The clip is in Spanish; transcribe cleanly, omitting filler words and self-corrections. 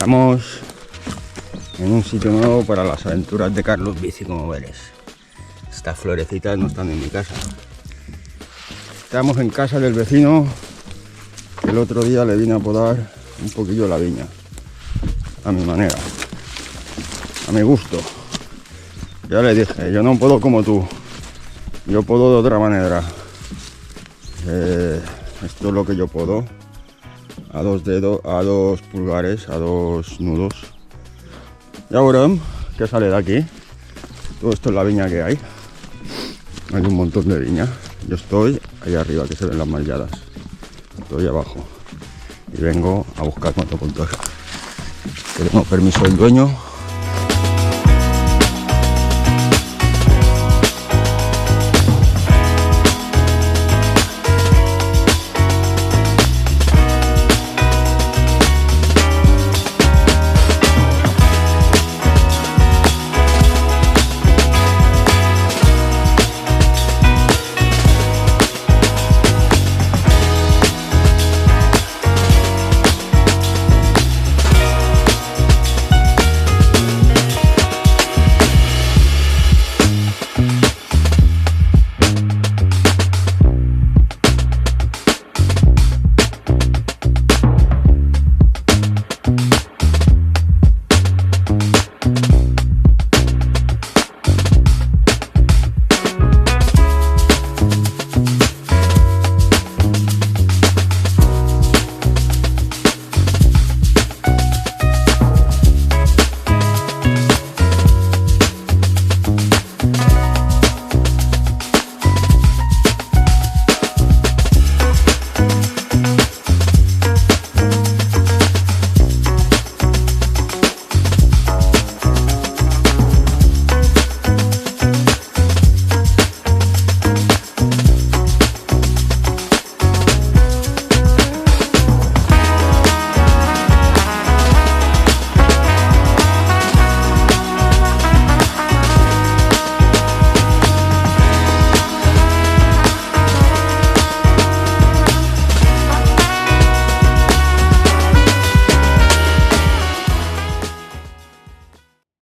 Estamos en un sitio nuevo para las aventuras de Carlos Bici, como veréis. Estas florecitas no están en mi casa. Estamos en casa del vecino, que el otro día le vine a podar un poquillo la viña, a mi manera, a mi gusto. Ya le dije, yo no puedo como tú, yo puedo de otra manera. Esto es lo que yo puedo, a 2 dedos, a 2 pulgares, a 2 nudos. Ya verán qué sale de aquí. Todo esto es la viña que hay. Hay un montón de viña. Yo estoy ahí arriba, que se ven las malladas. Estoy abajo y vengo a buscar motocultor. Tenemos permiso del dueño